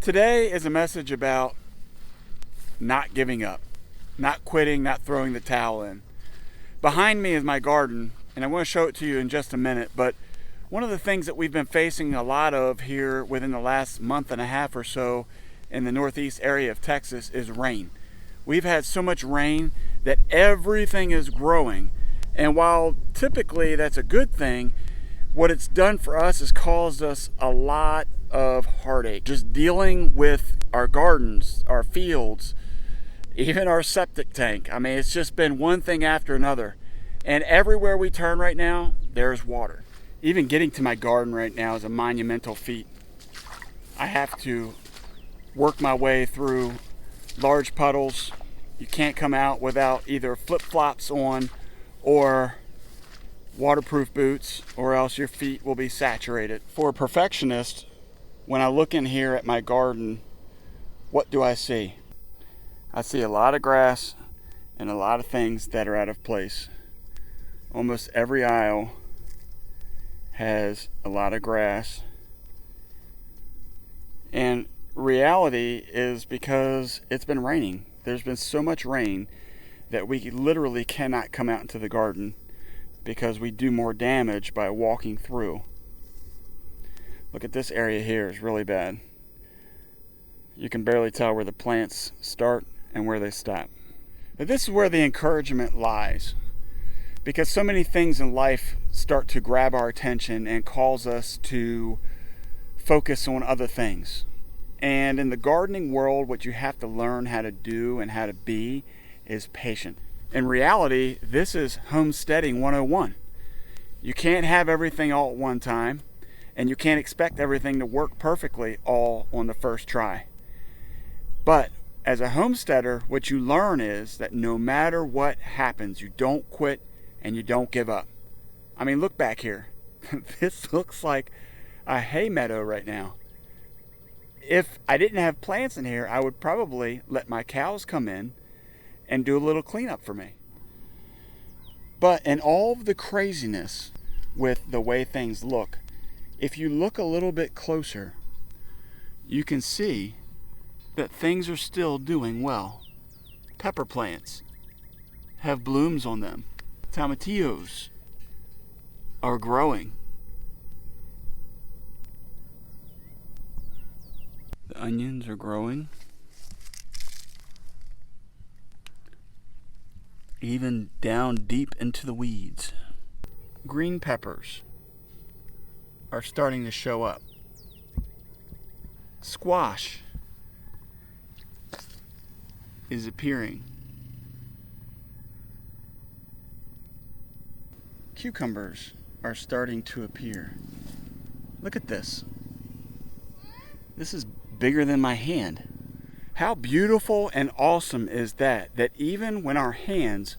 Today is a message about not giving up, not quitting, not throwing the towel in. Behind me is my garden, and I want to show it to you in just a minute, but one of the things that we've been facing a lot of here within the last month and a half or so in the northeast area of Texas is rain. We've had so much rain that everything is growing, and while typically that's a good thing, what it's done for us is caused us a lot of heartache. Just dealing with our gardens, our fields, even our septic tank. I mean, it's just been one thing after another. And everywhere we turn right now, there's water. Even getting to my garden right now is a monumental feat. I have to work my way through large puddles. You can't come out without either flip-flops on or waterproof boots, or else your feet will be saturated. For a perfectionist, when I look in here at my garden, what do I see? I see a lot of grass and a lot of things that are out of place. Almost every aisle has a lot of grass. And reality is because it's been raining. There's been so much rain that we literally cannot come out into the garden because we do more damage by walking through. Look at this area here, is really bad. You can barely tell where the plants start and where they stop. But this is where the encouragement lies. Because so many things in life start to grab our attention and cause us to focus on other things. And in the gardening world, what you have to learn how to do and how to be is patient. In reality, this is homesteading 101. You can't have everything all at one time, and you can't expect everything to work perfectly all on the first try. But as a homesteader, what you learn is that no matter what happens, you don't quit and you don't give up. I mean, look back here. This looks like a hay meadow right now. If I didn't have plants in here, I would probably let my cows come in and do a little cleanup for me. But in all of the craziness with the way things look, if you look a little bit closer, you can see that things are still doing well. Pepper plants have blooms on them. Tomatillos are growing. The onions are growing. Even down deep into the weeds. Green peppers are starting to show up. Squash is appearing. Cucumbers are starting to appear. Look at this. This is bigger than my hand. How beautiful and awesome is that, that even when our hands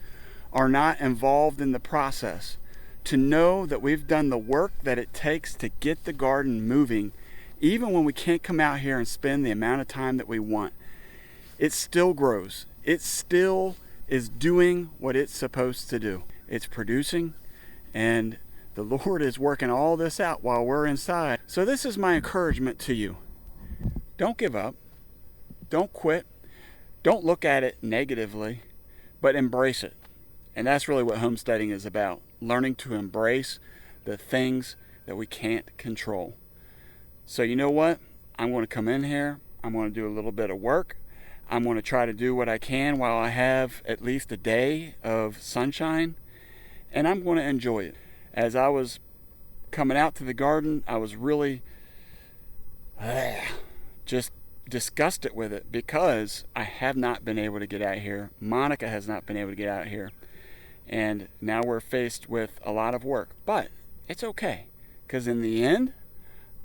are not involved in the process, to know that we've done the work that it takes to get the garden moving, even when we can't come out here and spend the amount of time that we want, it still grows. It still is doing what it's supposed to do. It's producing, and the Lord is working all this out while we're inside. So this is my encouragement to you. Don't give up. Don't quit. Don't look at it negatively, but embrace it. And that's really what homesteading is about. Learning to embrace the things that we can't control. So you know what? I'm going to come in here. I'm going to do a little bit of work. I'm going to try to do what I can while I have at least a day of sunshine. And I'm going to enjoy it. As I was coming out to the garden, I was really just disgusted with it because I have not been able to get out here. Monica has not been able to get out here. And now we're faced with a lot of work. But it's okay, because in the end,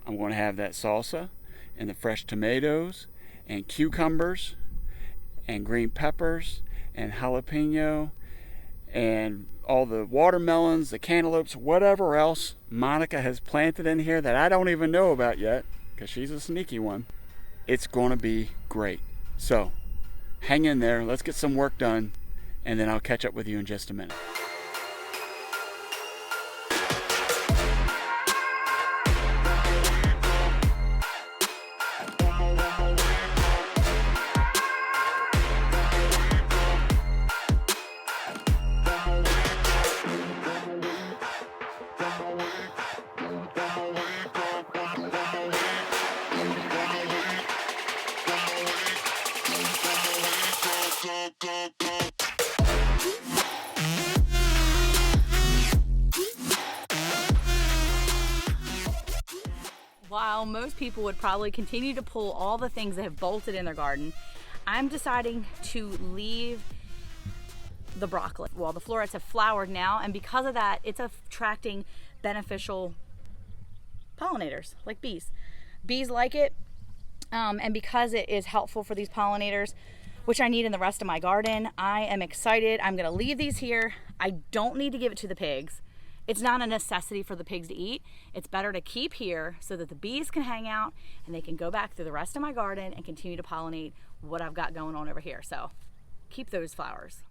I'm going to have that salsa and the fresh tomatoes and cucumbers and green peppers and jalapeno and all the watermelons, the cantaloupes, whatever else Monica has planted in here that I don't even know about yet, because she's a sneaky one. It's going to be great. So hang in there. Let's get some work done, and then I'll catch up with you in just a minute. While most people would probably continue to pull all the things that have bolted in their garden, I'm deciding to leave the broccoli. Well, the florets have flowered now, and because of that, it's attracting beneficial pollinators like bees. Bees like it, and because it is helpful for these pollinators, which I need in the rest of my garden, I am excited. I'm gonna leave these here. I don't need to give it to the pigs. It's not a necessity for the pigs to eat. It's better to keep here so that the bees can hang out and they can go back through the rest of my garden and continue to pollinate what I've got going on over here. So keep those flowers.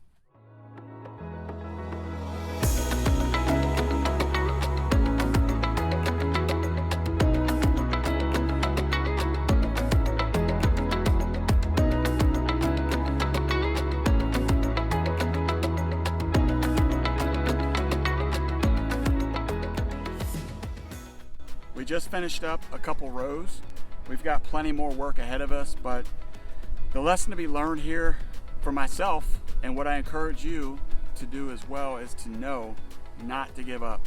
We just finished up a couple rows. We've got plenty more work ahead of us, but the lesson to be learned here for myself, and what I encourage you to do as well, is to know not to give up.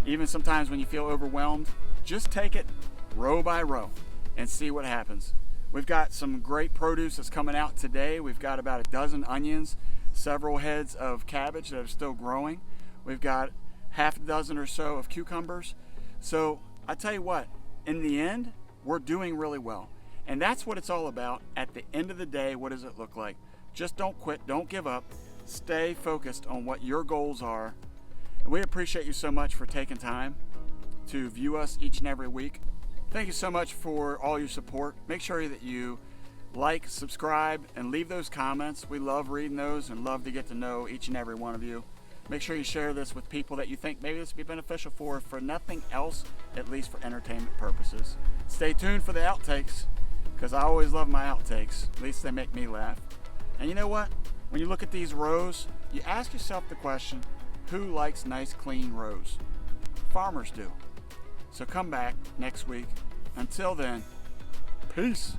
Even sometimes when you feel overwhelmed, just take it row by row and see what happens. We've got some great produce that's coming out today. We've got about a dozen onions, several heads of cabbage that are still growing. We've got half a dozen or so of cucumbers. So I tell you what, in the end, we're doing really well. And that's what it's all about. At the end of the day, what does it look like? Just don't quit, don't give up. Stay focused on what your goals are. And we appreciate you so much for taking time to view us each and every week. Thank you so much for all your support. Make sure that you like, subscribe, and leave those comments. We love reading those and love to get to know each and every one of you. Make sure you share this with people that you think maybe this would be beneficial for nothing else, at least for entertainment purposes. Stay tuned for the outtakes, because I always love my outtakes. At least they make me laugh. And you know what? When you look at these rows, you ask yourself the question, who likes nice, clean rows? Farmers do. So come back next week. Until then, peace.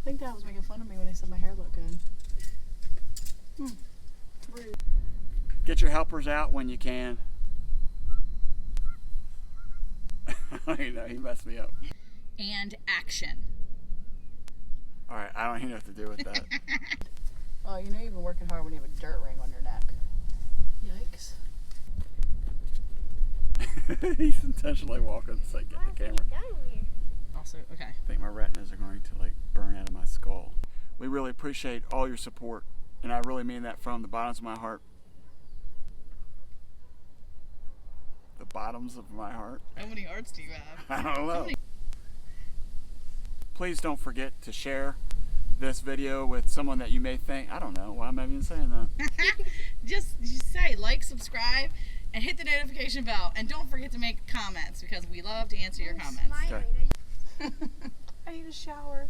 I think Dad was making fun of me when he said my hair looked good. Rude. Get your helpers out when you can. You know, he messed me up. And action. All right, I don't even know what to do with that. Oh, you know you've been working hard when you have a dirt ring on your neck. Yikes. He's intentionally walking so I get the camera. Also, okay. I think my retinas are going to burn out of my skull. We really appreciate all your support, and I really mean that from the bottoms of my heart. The bottoms of my heart? How many hearts do you have? I don't know. Please don't forget to share this video with someone that you may think, I don't know, why am I even saying that? just say like, subscribe, and hit the notification bell. And don't forget to make comments, because we love to answer your comments. Okay. I need a shower.